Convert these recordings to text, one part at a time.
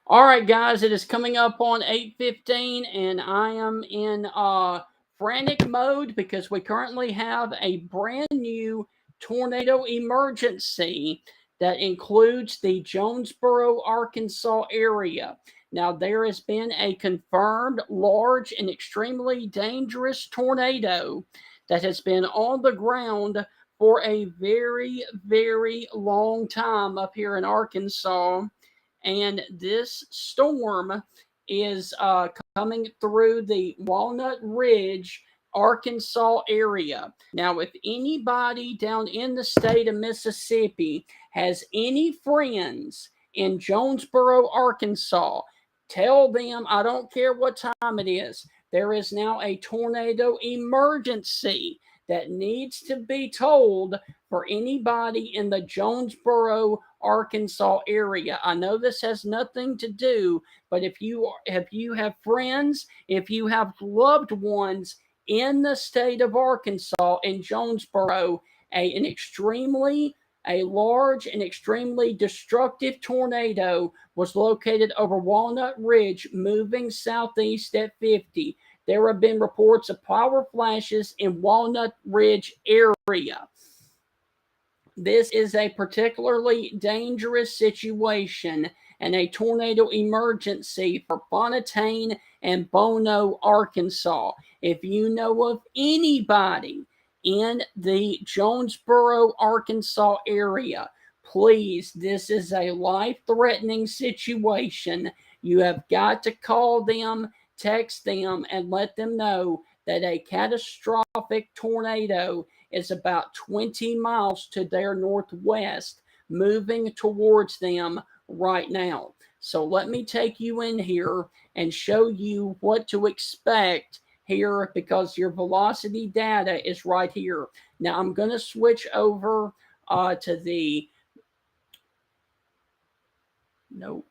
All right, guys, it is coming up on 8:15, and I am in frantic mode because we currently have a brand new tornado emergency that includes the Jonesboro, Arkansas area. Now, there has been a confirmed large and extremely dangerous tornado that has been on the ground for a very, very long time up here in Arkansas, and this storm is coming through the Walnut Ridge, Arkansas area. Now, if anybody down in the state of Mississippi has any friends in Jonesboro, Arkansas, tell them, I don't care what time it is, there is now a tornado emergency that needs to be told for anybody in the Jonesboro, Arkansas area. I know this has nothing to do, but if you have friends, if you have loved ones in the state of Arkansas in Jonesboro, an extremely a large and extremely destructive tornado was located over Walnut Ridge, moving southeast at 50. There have been reports of power flashes in Walnut Ridge area. This is a particularly dangerous situation and a tornado emergency for Fontaine and Bono, Arkansas. If you know of anybody in the Jonesboro, Arkansas area, please, this is a life threatening situation. You have got to call them, text them, and let them know that a catastrophic tornado is about 20 miles to their northwest, moving towards them right now. So let me take you in here and show you what to expect here because your velocity data is right here. Now I'm going to switch over to the no.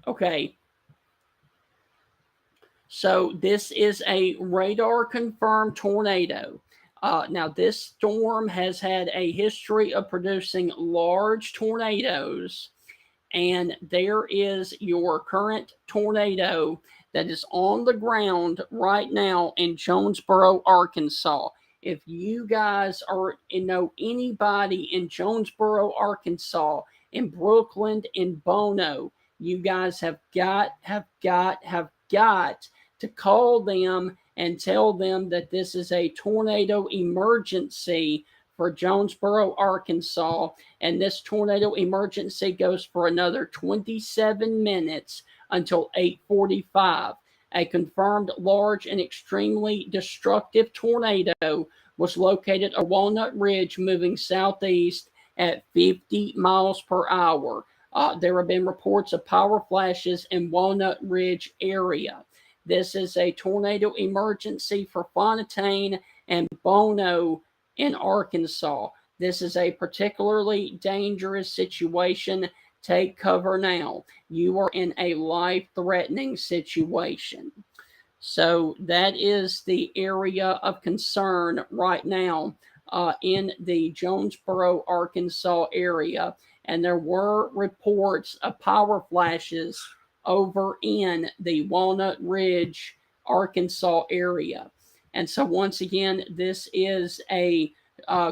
Okay. So this is a radar confirmed tornado. Now, this storm has had a history of producing large tornadoes, and there is your current tornado that is on the ground right now in Jonesboro, Arkansas. If you guys are know anybody in Jonesboro, Arkansas, in Brooklyn, in Bono, you guys have got to call them and tell them that this is a tornado emergency for Jonesboro, Arkansas, and this tornado emergency goes for another 27 minutes until 8:45. A confirmed large and extremely destructive tornado was located at Walnut Ridge, moving southeast at 50 miles per hour. There have been reports of power flashes in Walnut Ridge area. This is a tornado emergency for Fontaine and Bono in Arkansas. This is a particularly dangerous situation. Take cover now. You are in a life threatening situation. So that is the area of concern right now in the Jonesboro, Arkansas area. And there were reports of power flashes over in the Walnut Ridge, Arkansas area. And so, once again, this is a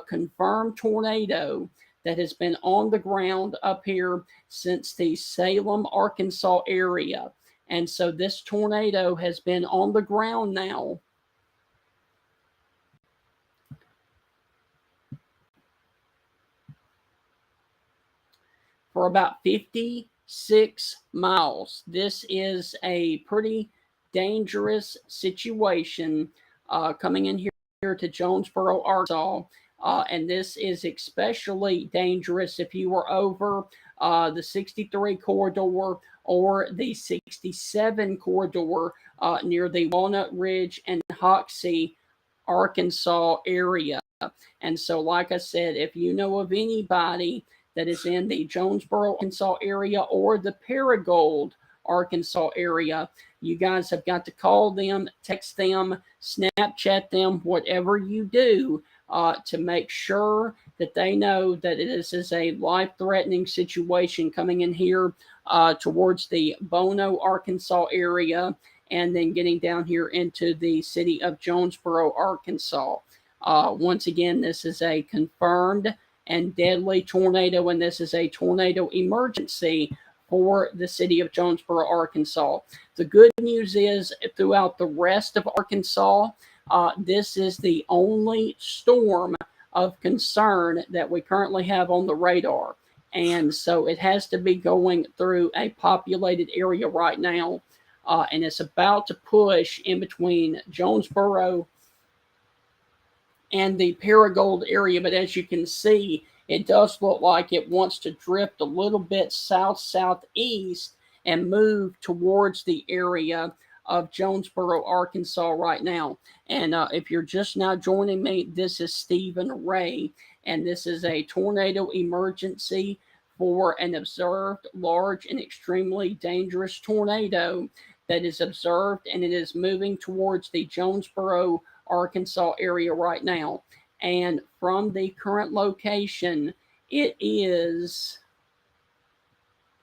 confirmed tornado that has been on the ground up here since the Salem, Arkansas area. And so, this tornado has been on the ground now for about 56 miles. This is a pretty dangerous situation coming in here to Jonesboro, Arkansas. And this is especially dangerous if you are over the 63 corridor or the 67 corridor near the Walnut Ridge and Hoxie, Arkansas area. And so, like I said, if you know of anybody that is in the Jonesboro, Arkansas area or the Paragould, Arkansas area, you guys have got to call them, text them, Snapchat them, whatever you do to make sure that they know that this is a life-threatening situation coming in here towards the Bono, Arkansas area, and then getting down here into the city of Jonesboro, Arkansas. Once again, this is a confirmed and deadly tornado, and this is a tornado emergency for the city of Jonesboro, Arkansas. The good news is throughout the rest of Arkansas, this is the only storm of concern that we currently have on the radar. And so it has to be going through a populated area right now. And it's about to push in between Jonesboro and the Paragould area. But as you can see, it does look like it wants to drift a little bit south-southeast and move towards the area of Jonesboro, Arkansas right now. And if you're just now joining me, this is Stephen Ray, and this is a tornado emergency for an observed large and extremely dangerous tornado that is observed, and it is moving towards the Jonesboro, Arkansas area right now. And from the current location, it is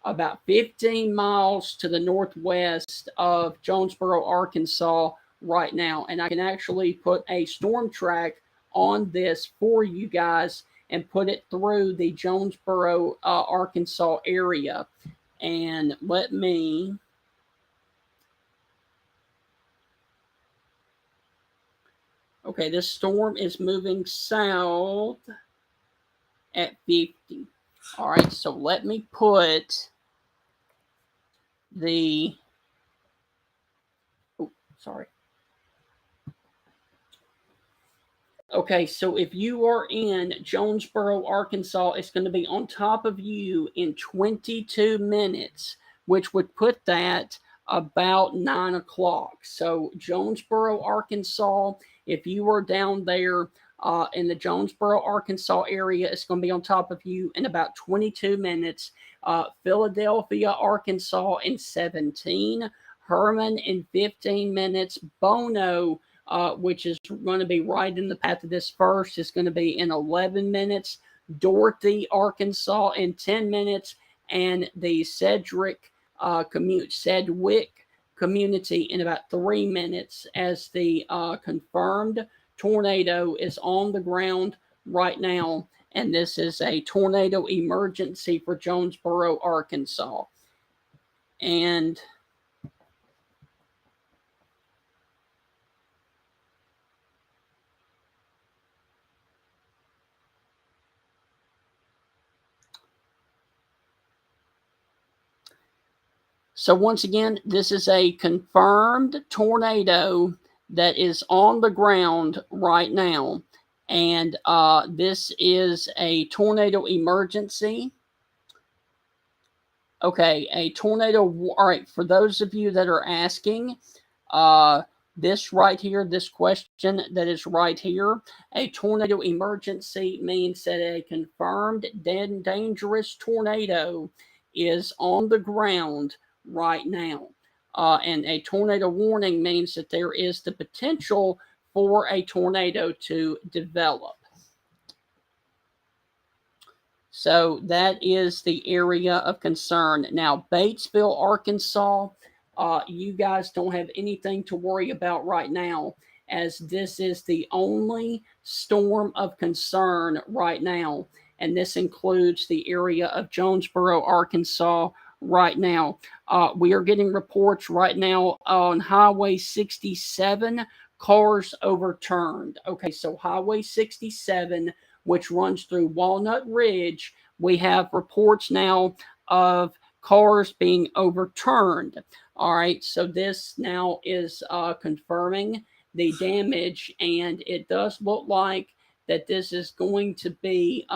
about 15 miles to the northwest of Jonesboro, Arkansas right now. And I can actually put a storm track on this for you guys and put it through the Jonesboro, Arkansas area. And let me... Okay, this storm is moving south at 50. All right, so let me put the... Oh, sorry. Okay, so if you are in Jonesboro, Arkansas, it's going to be on top of you in 22 minutes, which would put that about 9 o'clock. So Jonesboro, Arkansas, if you are down there in the Jonesboro, Arkansas area, it's going to be on top of you in about 22 minutes. Philadelphia, Arkansas in 17. Herman in 15 minutes. Bono, which is going to be right in the path of this first, is going to be in 11 minutes. Dorothy, Arkansas in 10 minutes. And the Sedgwick community in about 3 minutes, as the confirmed tornado is on the ground right now. And this is a tornado emergency for Jonesboro, Arkansas. And so once again, this is a confirmed tornado that is on the ground right now. And this is a tornado emergency. Okay, a tornado. All right, for those of you that are asking, this right here, this question that is right here, a tornado emergency means that a confirmed dangerous tornado is on the ground right now. And a tornado warning means that there is the potential for a tornado to develop. So that is the area of concern. Now, Batesville, Arkansas, you guys don't have anything to worry about right now, as this is the only storm of concern right now. And this includes the area of Jonesboro, Arkansas right now. We are getting reports right now on Highway 67, cars overturned. Okay, so Highway 67, which runs through Walnut Ridge, we have reports now of cars being overturned. All right, so this now is confirming the damage, and it does look like that this is going to be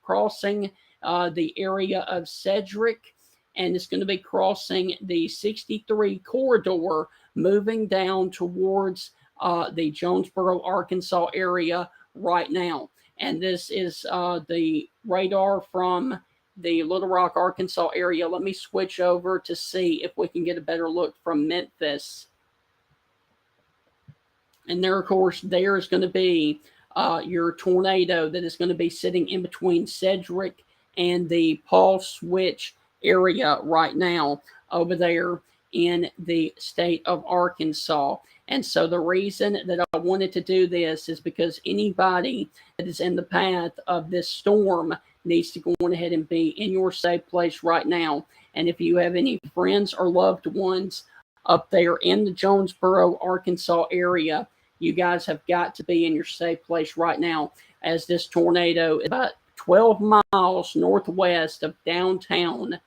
crossing the area of Sedgwick, and it's going to be crossing the 63 corridor, moving down towards the Jonesboro, Arkansas area right now. And this is the radar from the Little Rock, Arkansas area. Let me switch over to see if we can get a better look from Memphis. And there, of course, there is going to be your tornado that is going to be sitting in between Cedric and the Paul Switch area right now over there in the state of Arkansas. And so the reason that I wanted to do this is because anybody that is in the path of this storm needs to go on ahead and be in your safe place right now. And if you have any friends or loved ones up there in the Jonesboro, Arkansas area, you guys have got to be in your safe place right now, as this tornado is about 12 miles northwest of downtown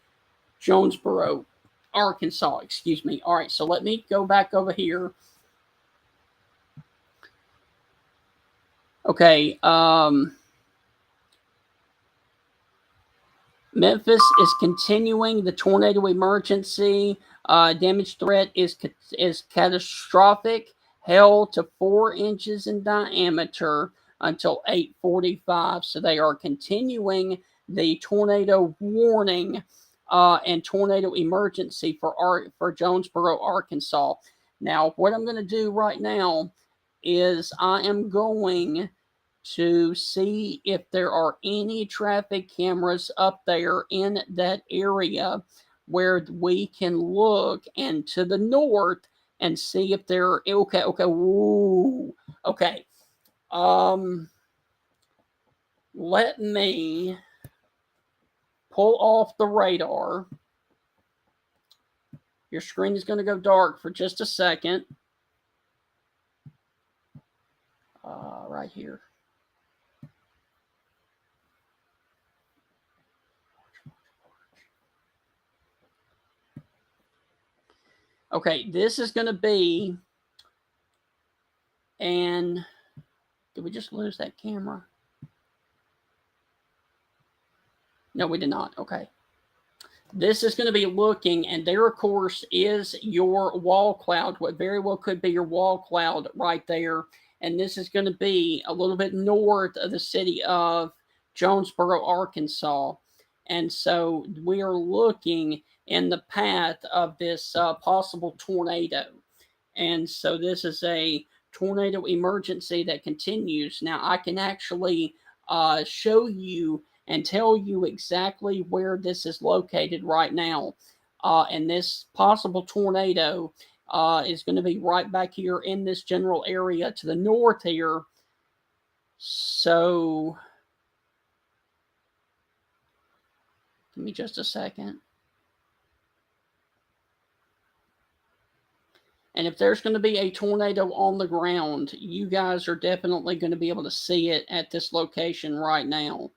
Jonesboro, Arkansas. Excuse me. All right, so let me go back over here. Okay, Memphis is continuing the tornado emergency. Damage threat is catastrophic, held to 4 inches in diameter until 8:45. So they are continuing the tornado warning and tornado emergency for Jonesboro, Arkansas. Now, what I'm going to do right now is I am going to see if there are any traffic cameras up there in that area where we can look and to the north and see if there okay. Let me pull off the radar. Your screen is going to go dark for just a second. Right here. Okay, this is going to be, and did we just lose that camera? No, we did not. Okay. This is going to be looking, and there, of course, is your wall cloud, what very well could be your wall cloud right there. And this is going to be a little bit north of the city of Jonesboro, Arkansas. And so we are looking in the path of this possible tornado. And so this is a tornado emergency that continues. Now, I can actually show you and tell you exactly where this is located right now. And this possible tornado is going to be right back here in this general area to the north here. So, give me just a second. And if there's going to be a tornado on the ground, you guys are definitely going to be able to see it at this location right now.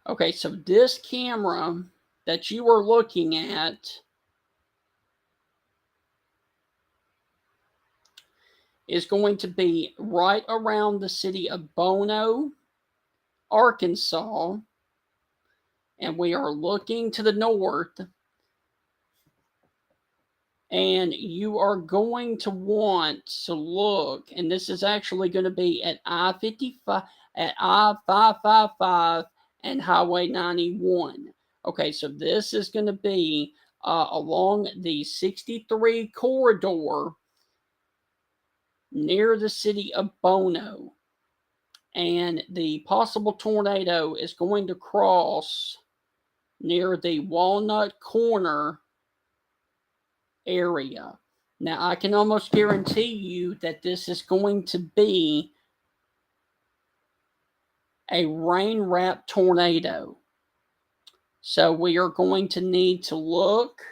Okay, so this camera that you are looking at is going to be right around the city of Bono, Arkansas, and we are looking to the north, and you are going to want to look, and this is actually going to be at I-55, at I-555 and Highway 91. Okay, so this is going to be along the 63 corridor near the city of Bono. And the possible tornado is going to cross near the Walnut Corner area. Now, I can almost guarantee you that this is going to be a rain-wrapped tornado. So we are going to need to look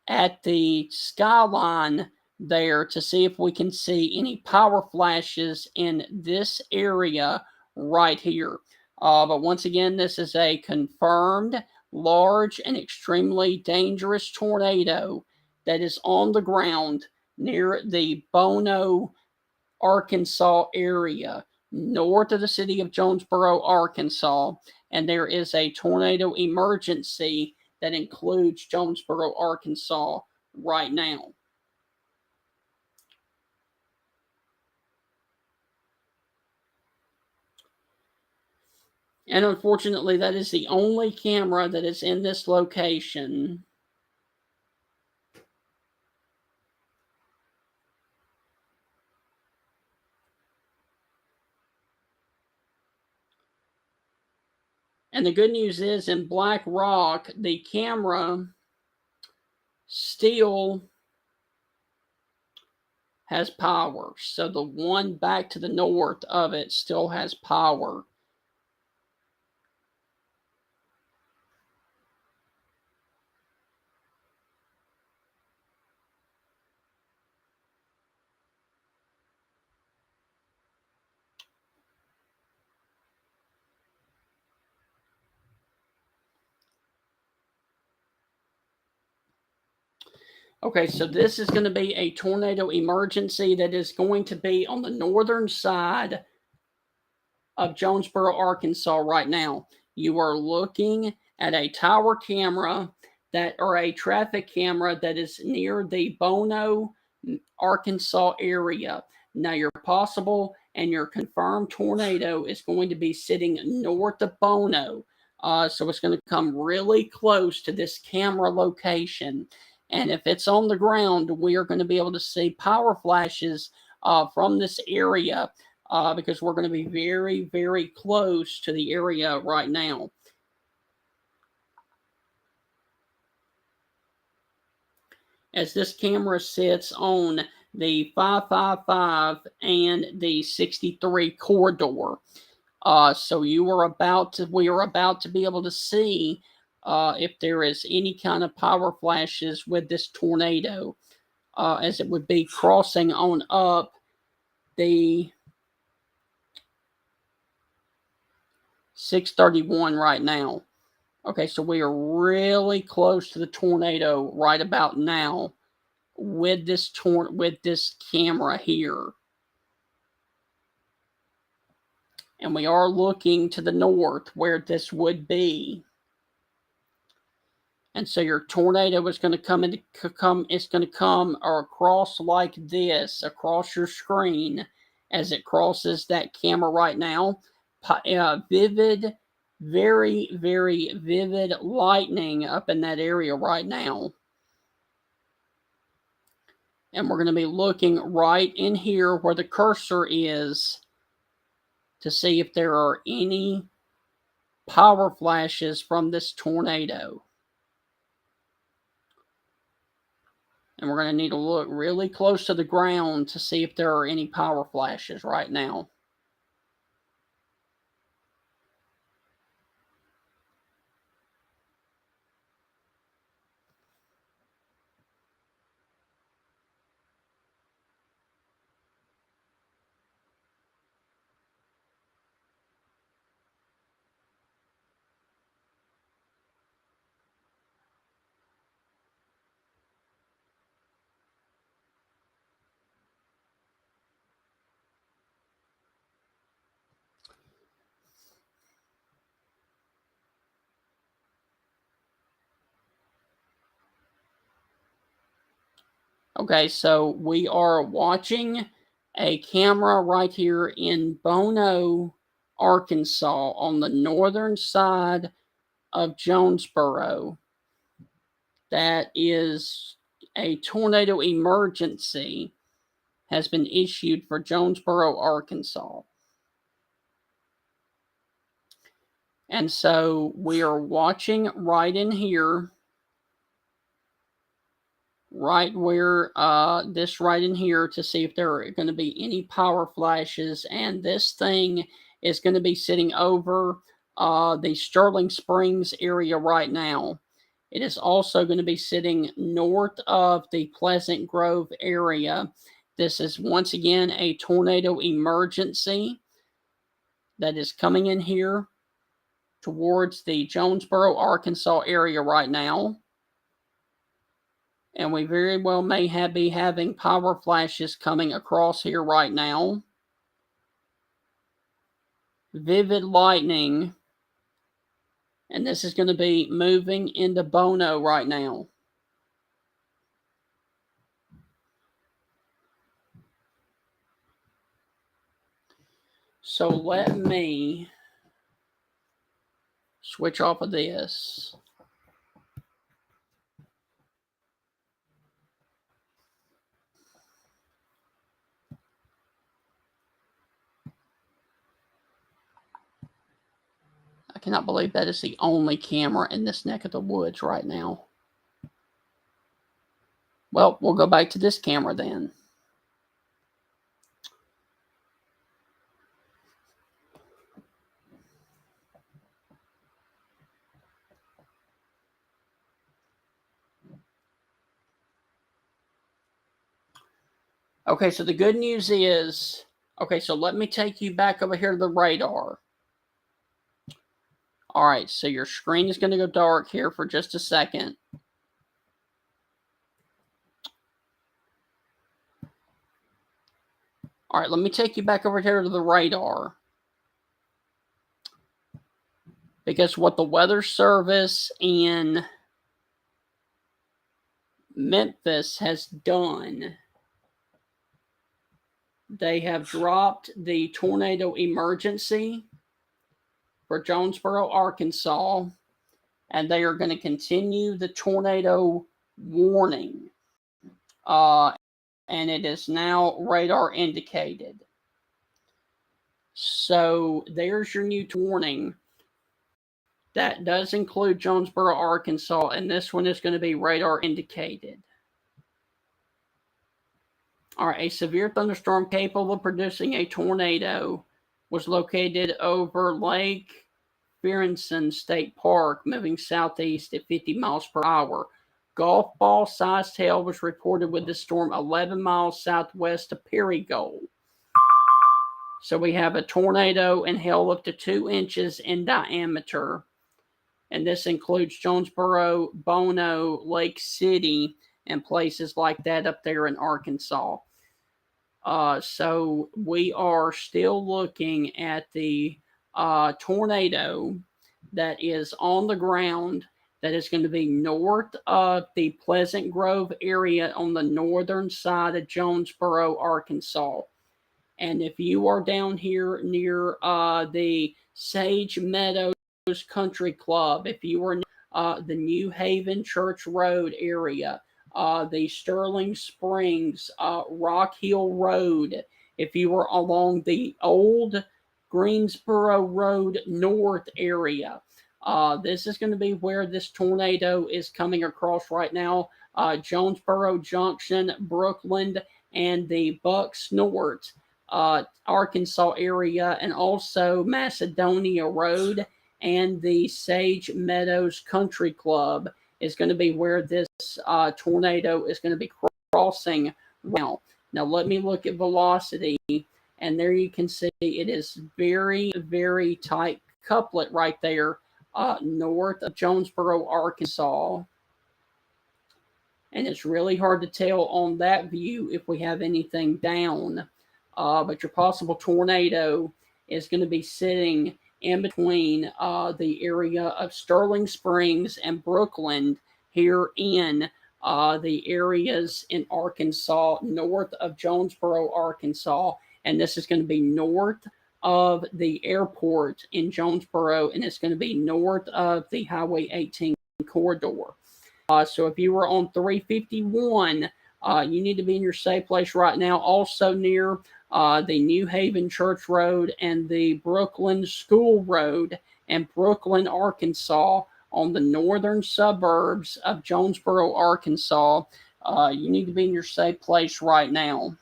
at the skyline there to see if we can see any power flashes in this area right here. But once again, this is a confirmed large and extremely dangerous tornado that is on the ground near the Bono, Arkansas area, north of the city of Jonesboro, Arkansas. And there is a tornado emergency that includes Jonesboro, Arkansas right now. And unfortunately, that is the only camera that is in this location. And the good news is in Black Rock, the camera still has power. So the one back to the north of it still has power. Okay, so this is going to be a tornado emergency that is going to be on the northern side of Jonesboro, Arkansas right now. You are looking at a tower camera that or a traffic camera that is near the Bono, Arkansas area. Now your possible and your confirmed tornado is going to be sitting north of Bono. So it's going to come really close to this camera location. And if it's on the ground, we are going to be able to see power flashes from this area because we're going to be very, very close to the area right now. As this camera sits on the 555 and the 63 corridor. So we are about to be able to see if there is any kind of power flashes with this tornado, as it would be crossing on up the 631 right now. Okay, so we are really close to the tornado right about now with this camera here. And we are looking to the north where this would be. And so your tornado is going to it's going to come or across like this across your screen as it crosses that camera right now. Vivid, very, very vivid lightning up in that area right now. And we're going to be looking right in here where the cursor is to see if there are any power flashes from this tornado. And we're going to need to look really close to the ground to see if there are any power flashes right now. Okay, so we are watching a camera right here in Bono, Arkansas, on the northern side of Jonesboro. That is a tornado emergency has been issued for Jonesboro, Arkansas. And so we are watching right in here, right where this right in here to see if there are going to be any power flashes. And this thing is going to be sitting over the Sterling Springs area right now. It is also going to be sitting north of the Pleasant Grove area. This is once again a tornado emergency that is coming in here towards the Jonesboro, Arkansas area right now. And we very well may be having power flashes coming across here right now. Vivid lightning. And this is going to be moving into Bono right now. So let me switch off of this. I cannot believe that is the only camera in this neck of the woods right now. Well, we'll go back to this camera then. Okay, so the good news is, okay, so let me take you back over here to the radar. All right, so your screen is going to go dark here for just a second. All right, let me take you back over here to the radar. Because what the Weather Service in Memphis has done, they have dropped the tornado emergency for Jonesboro, Arkansas, and they are going to continue the tornado warning. And it is now radar indicated. So there's your new warning. That does include Jonesboro, Arkansas, and this one is going to be radar indicated. All right, a severe thunderstorm capable of producing a tornado was located over Lake Berenson State Park, moving southeast at 50 miles per hour. Golf ball sized hail was reported with the storm 11 miles southwest of Perigold. So we have a tornado and hail up to 2 inches in diameter. And this includes Jonesboro, Bono, Lake City, and places like that up there in Arkansas. So we are still looking at the tornado that is on the ground that is going to be north of the Pleasant Grove area on the northern side of Jonesboro, Arkansas. And if you are down here near the Sage Meadows Country Club, if you are near the New Haven Church Road area, the Sterling Springs, Rock Hill Road, if you were along the old Greensboro Road North area, this is going to be where this tornado is coming across right now. Jonesboro Junction, Brookland, and the Bucks North, Arkansas area, and also Macedonia Road and the Sage Meadows Country Club is going to be where this tornado is going to be crossing now. Now let me look at velocity, and there you can see it is very, very tight couplet right there north of Jonesboro, Arkansas. And it's really hard to tell on that view if we have anything down. But your possible tornado is going to be sitting in between the area of Sterling Springs and Brookland here in the areas in Arkansas, north of Jonesboro, Arkansas. And this is going to be north of the airport in Jonesboro, and it's going to be north of the Highway 18 corridor. So if you were on 351, you need to be in your safe place right now. Also near the New Haven Church Road and the Brookland School Road and Brookland, Arkansas, on the northern suburbs of Jonesboro, Arkansas. You need to be in your safe place right now.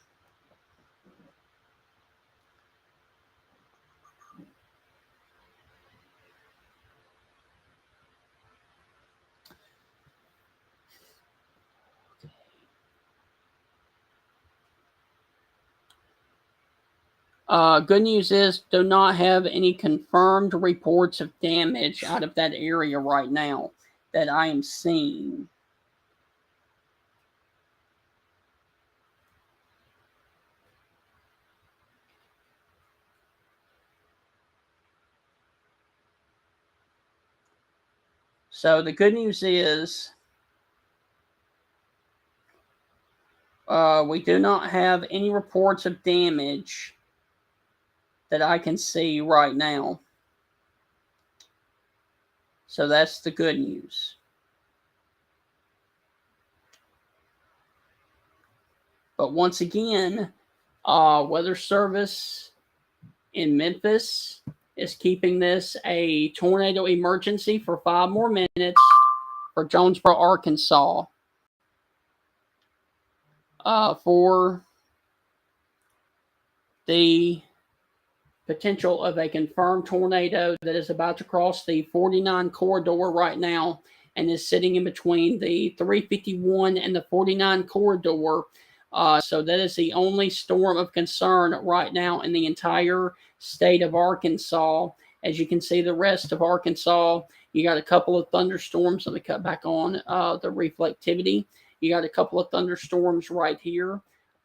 Good news is, do not have any confirmed reports of damage out of that area right now that I am seeing. So the good news is, we do not have any reports of damage that I can see right now. So that's the good news. But once again, Weather Service in Memphis is keeping this a tornado emergency for 5 more minutes for Jonesboro, Arkansas. For the potential of a confirmed tornado that is about to cross the 49 corridor right now and is sitting in between the 351 and the 49 corridor. So that is the only storm of concern right now in the entire state of Arkansas. As you can see, the rest of Arkansas, you got a couple of thunderstorms. Let me cut back on the reflectivity. You got a couple of thunderstorms right here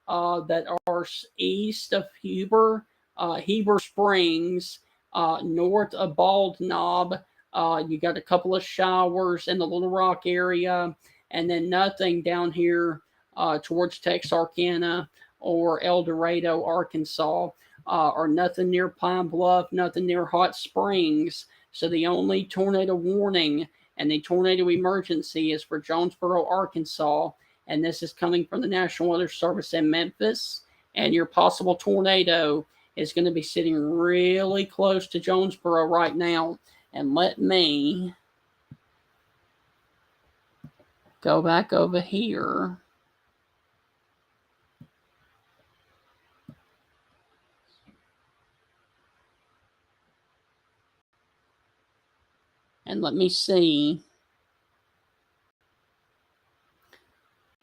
that are east of Heber Springs, north of Bald Knob. You got a couple of showers in the Little Rock area, and then nothing down here towards Texarkana or El Dorado, Arkansas, or nothing near Pine Bluff, nothing near Hot Springs. So the only tornado warning and the tornado emergency is for Jonesboro, Arkansas, and this is coming from the National Weather Service in Memphis. And your possible tornado is going to be sitting really close to Jonesboro right now. And let me go back over here. And let me see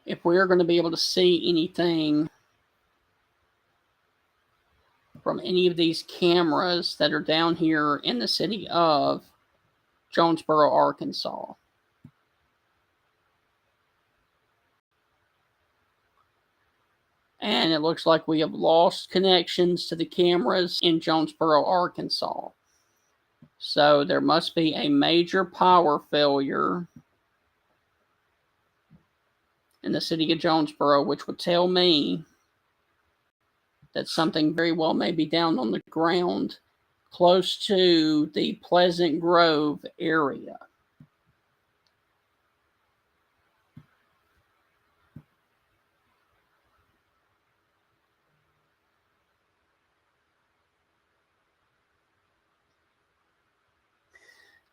if we're going to be able to see anything from any of these cameras that are down here in the city of Jonesboro, Arkansas. And it looks like we have lost connections to the cameras in Jonesboro, Arkansas. So there must be a major power failure in the city of Jonesboro, which would tell me that something very well may be down on the ground close to the Pleasant Grove area.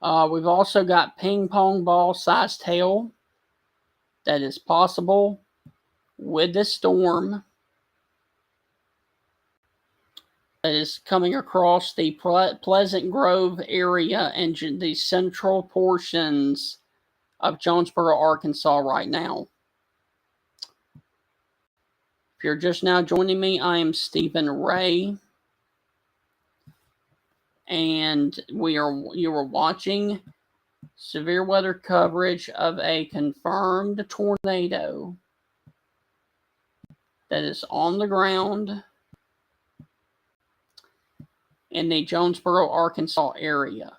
We've also got ping pong ball sized hail that is possible with this storm that is coming across the Pleasant Grove area and the central portions of Jonesboro, Arkansas right now. If you're just now joining me, I am Stephen Ray, and you are watching severe weather coverage of a confirmed tornado that is on the ground in the Jonesboro, Arkansas area.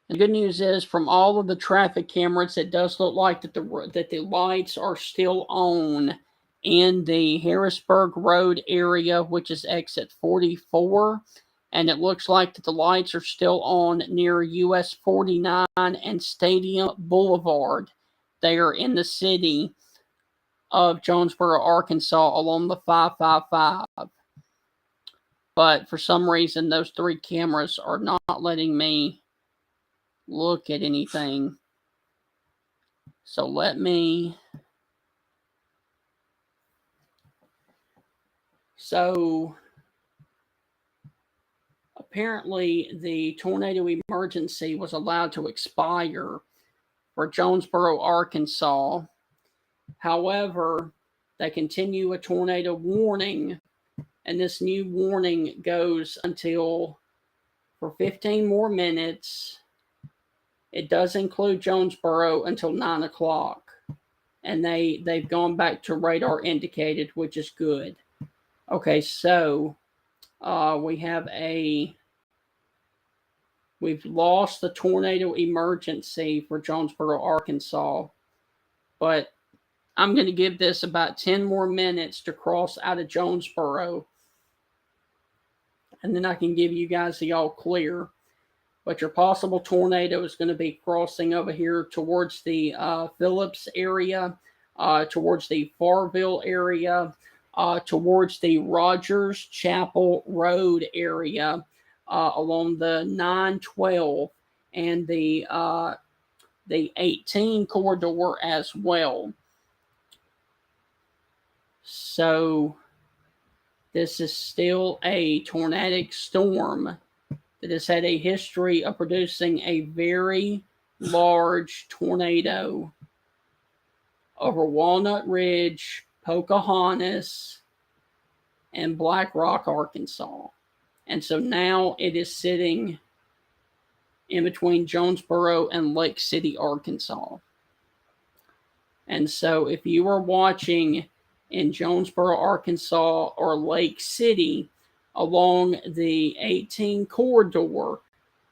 The good news is, from all of the traffic cameras, it does look like that the lights are still on in the Harrisburg Road area, which is exit 44. And it looks like that the lights are still on near US 49 and Stadium Boulevard. They are in the city of Jonesboro, Arkansas, along the 555. But for some reason, those 3 cameras are not letting me look at anything. So let me. So apparently the tornado emergency was allowed to expire for Jonesboro, Arkansas. However, they continue a tornado warning, and this new warning goes until for 15 more minutes. It does include Jonesboro until 9 o'clock. And they've gone back to radar indicated, which is good. Okay, so we have a we've lost the tornado emergency for Jonesboro, Arkansas, but I'm going to give this about 10 more minutes to cross out of Jonesboro, and then I can give you guys the all clear. But your possible tornado is going to be crossing over here towards the Phillips area, towards the Farville area, towards the Rogers Chapel Road area, along the 912 and the 18 corridor as well. So this is still a tornadic storm that has had a history of producing a very large tornado over Walnut Ridge, Pocahontas, and Black Rock, Arkansas. And so now it is sitting in between Jonesboro and Lake City, Arkansas. And so if you are watching in Jonesboro, Arkansas, or Lake City along the 18 corridor,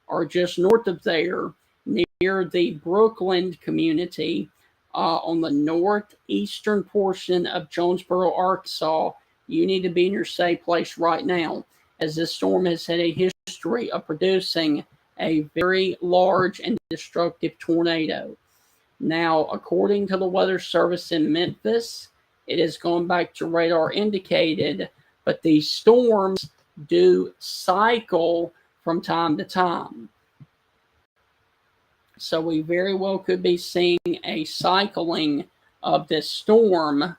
or just north of there, near the Brookland community, on the northeastern portion of Jonesboro, Arkansas, you need to be in your safe place right now, as this storm has had a history of producing a very large and destructive tornado. Now, according to the Weather Service in Memphis, it has gone back to radar indicated, but these storms do cycle from time to time. So we very well could be seeing a cycling of this storm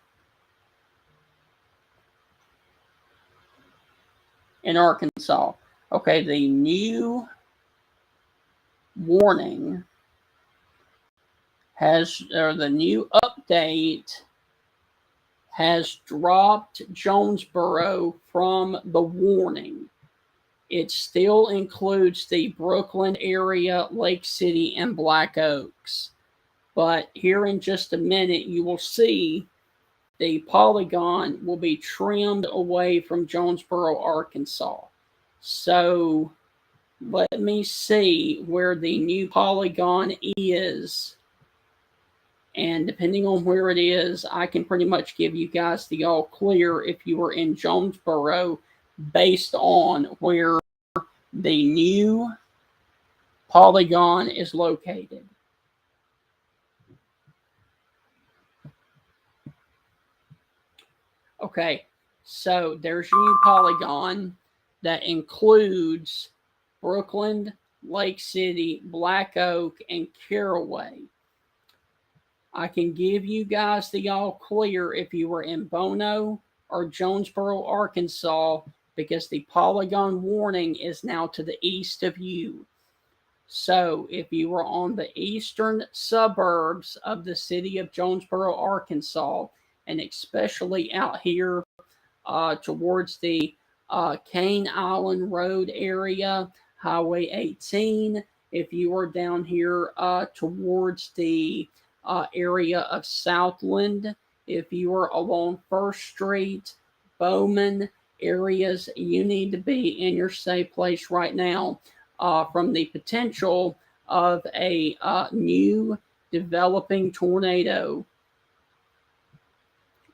in Arkansas. Okay, the new warning the new update has dropped Jonesboro from the warning. It still includes the Brookland area, Lake City, and Black Oaks. But here in just a minute, you will see the polygon will be trimmed away from Jonesboro, Arkansas. So let me see where the new polygon is. And depending on where it is, I can pretty much give you guys the all clear if you were in Jonesboro based on where the new polygon is located. Okay, so there's your new polygon that includes Brookland, Lake City, Black Oak, and Caraway. I can give you guys the all clear if you were in Bono or Jonesboro, Arkansas, because the polygon warning is now to the east of you. So if you were on the eastern suburbs of the city of Jonesboro, Arkansas, and especially out here towards the Cane Island Road area, Highway 18, if you were down here towards the area of Southland, if you are along First Street, Bowman areas, you need to be in your safe place right now from the potential of a new developing tornado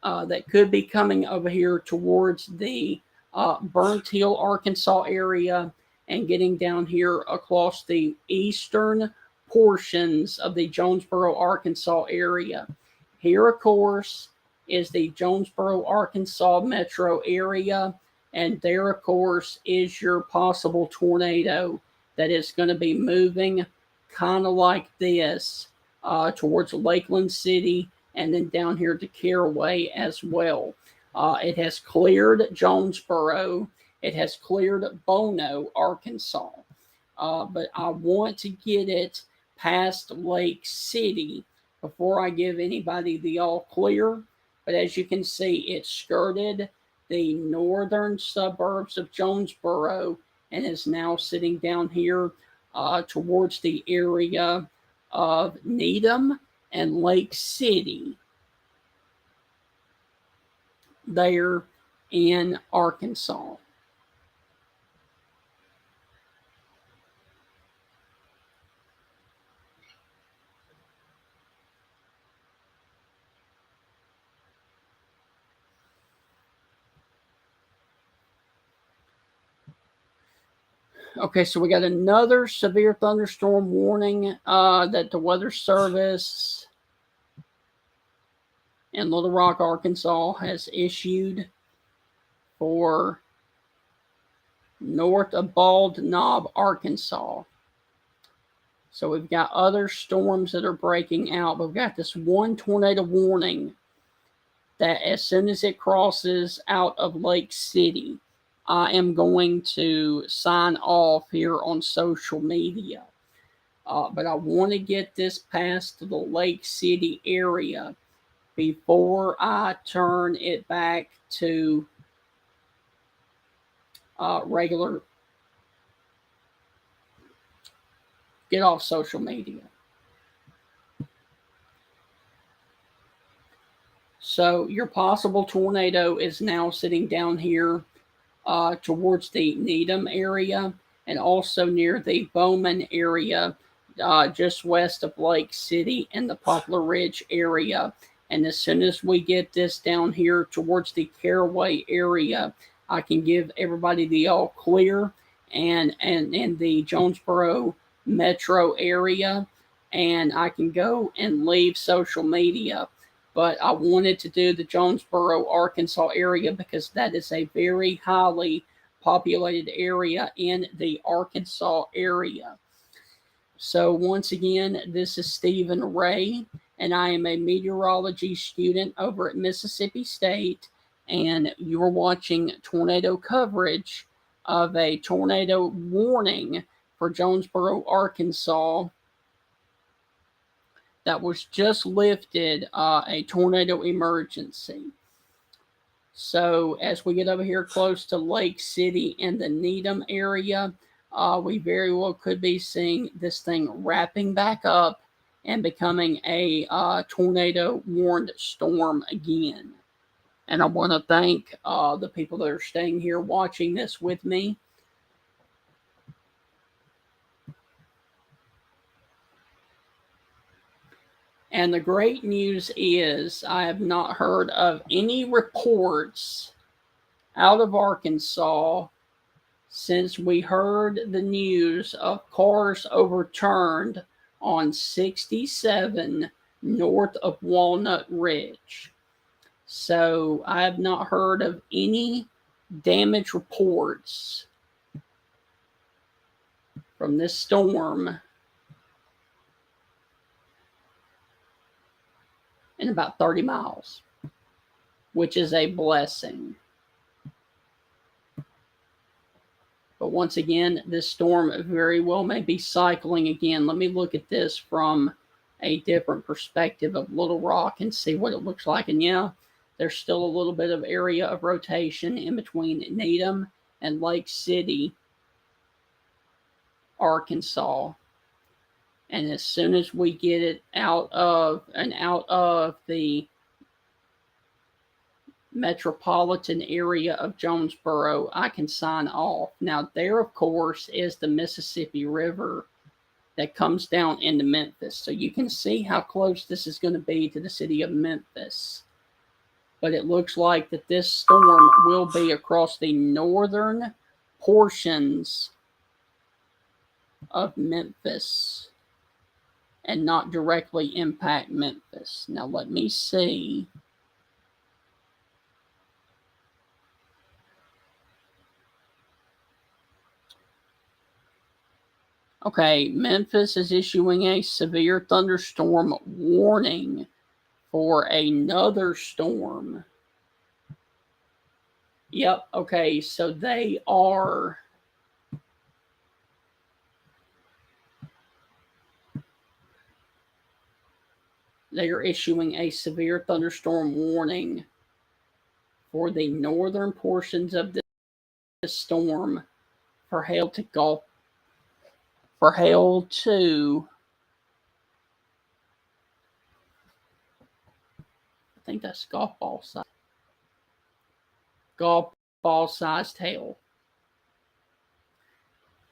that could be coming over here towards the Burnt Hill, Arkansas area and getting down here across the eastern portions of the Jonesboro, Arkansas area. Here, of course, is the Jonesboro, Arkansas metro area, and there, of course, is your possible tornado that is going to be moving kind of like this towards Lakeland City and then down here to Caraway as well. It has cleared Jonesboro. It has cleared Bono, Arkansas. But I want to get it past Lake City before I give anybody the all clear. But as you can see, it skirted the northern suburbs of Jonesboro and is now sitting down here towards the area of Needham and Lake City there in Arkansas. Okay, so we got another severe thunderstorm warning that the Weather Service in Little Rock, Arkansas has issued for north of Bald Knob, Arkansas. So we've got other storms that are breaking out. We've got this one tornado warning that as soon as it crosses out of Lake City, I am going to sign off here on social media. But I want to get this past to the Lake City area before I turn it back to regular. Get off social media. So your possible tornado is now sitting down here towards the Needham area and also near the Bowman area, just west of Lake City and the Poplar Ridge area. And as soon as we get this down here towards the Caraway area, I can give everybody the all clear and in the Jonesboro metro area, and I can go and leave social media. But I wanted to do the Jonesboro, Arkansas area because that is a very highly populated area in the Arkansas area. So once again, this is Stephen Ray, and I am a meteorology student over at Mississippi State, and you're watching tornado coverage of a tornado warning for Jonesboro, Arkansas that was just lifted, a tornado emergency. So as we get over here close to Lake City and the Needham area, we very well could be seeing this thing wrapping back up and becoming a tornado warned storm again. And I want to thank the people that are staying here watching this with me. And the great news is I have not heard of any reports out of Arkansas since we heard the news of cars overturned on 67 north of Walnut Ridge. So I have not heard of any damage reports from this storm in about 30 miles, which is a blessing. But once again, this storm very well may be cycling again. Let me look at this from a different perspective of Little Rock and see what it looks like. And yeah, there's still a little bit of area of rotation in between Needham and Lake City, Arkansas. And as soon as we get it out of the metropolitan area of Jonesboro, I can sign off. Now, there, of course, is the Mississippi River that comes down into Memphis. So you can see how close this is going to be to the city of Memphis. But it looks like that this storm will be across the northern portions of Memphis and not directly impact Memphis. Now, let me see. Okay, Memphis is issuing a severe thunderstorm warning for another storm. Yep, okay, so they are issuing a severe thunderstorm warning for the northern portions of this storm for hail to I think that's golf ball sized hail.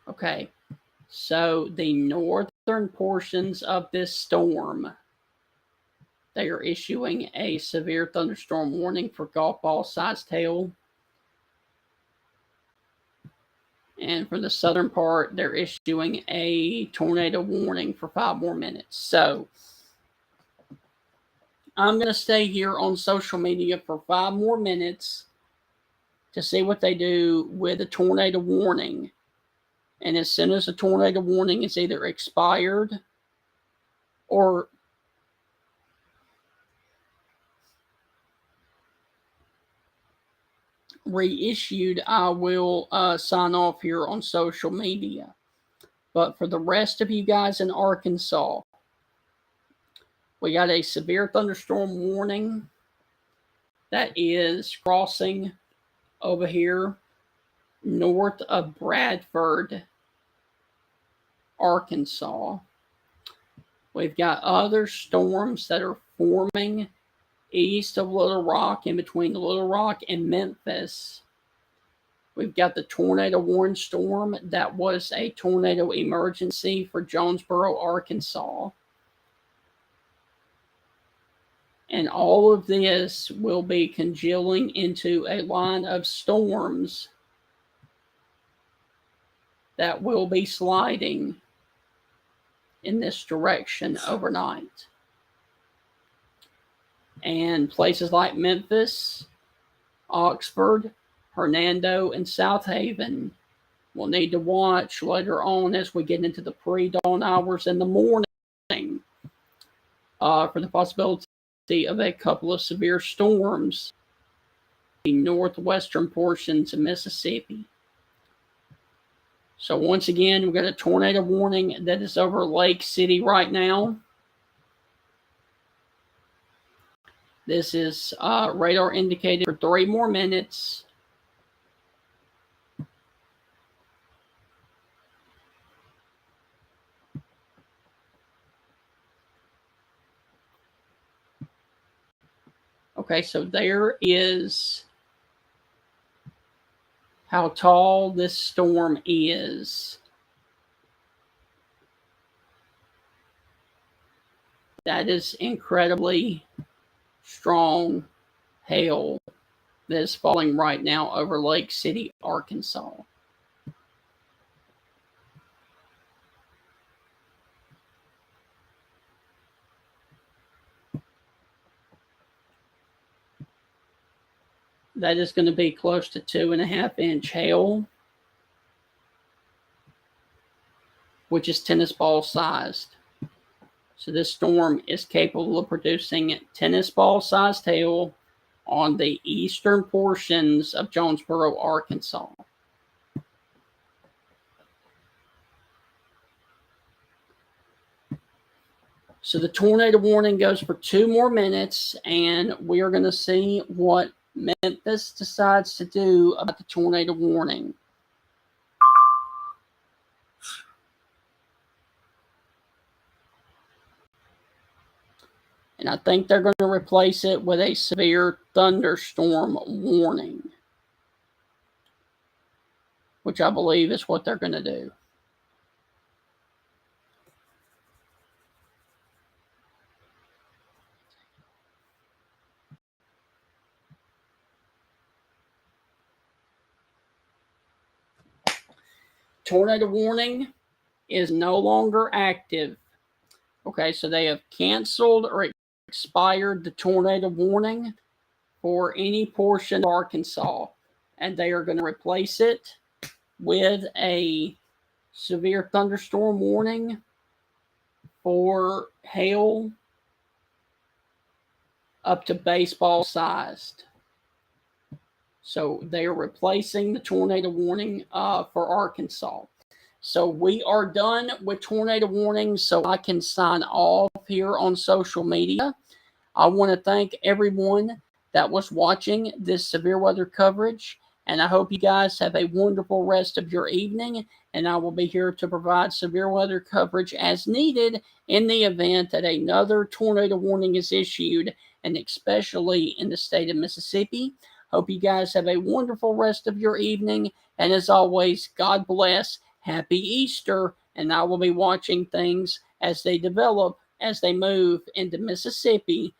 Okay, so the northern portions of this storm, they are issuing a severe thunderstorm warning for golf ball sized hail. And for the southern part, they're issuing a tornado warning for 5 more minutes. So I'm going to stay here on social media for 5 more minutes to see what they do with a tornado warning. And as soon as a tornado warning is either expired or reissued, I will sign off here on social media. But for the rest of you guys in Arkansas, we got a severe thunderstorm warning that is crossing over here north of Bradford, Arkansas. We've got other storms that are forming east of Little Rock, in between Little Rock and Memphis. We've got the tornado warning storm that was a tornado emergency for Jonesboro, Arkansas. And all of this will be congealing into a line of storms that will be sliding in this direction overnight. And places like Memphis, Oxford, Hernando, and South Haven will need to watch later on as we get into the pre-dawn hours in the morning for the possibility of a couple of severe storms in the northwestern portions of Mississippi. So once again, we've got a tornado warning that is over Lake City right now. This is radar indicated for 3 more minutes. Okay, so there is how tall this storm is. That is incredibly strong hail that is falling right now over Lake City, Arkansas. That is going to be close to 2.5-inch hail, which is tennis ball sized. So this storm is capable of producing tennis ball sized hail on the eastern portions of Jonesboro, Arkansas. So the tornado warning goes for 2 more minutes, and we are going to see what Memphis decides to do about the tornado warning. And I think they're going to replace it with a severe thunderstorm warning, which I believe is what they're going to do. Tornado warning is no longer active. Okay, so they have canceled or expired the tornado warning for any portion of Arkansas, and they are going to replace it with a severe thunderstorm warning for hail up to baseball sized. So they are replacing the tornado warning for Arkansas. So we are done with tornado warnings, so I can sign off here on social media. I want to thank everyone that was watching this severe weather coverage, and I hope you guys have a wonderful rest of your evening, and I will be here to provide severe weather coverage as needed in the event that another tornado warning is issued, and especially in the state of Mississippi. Hope you guys have a wonderful rest of your evening, and as always, God bless. Happy Easter, and I will be watching things as they develop, as they move into Mississippi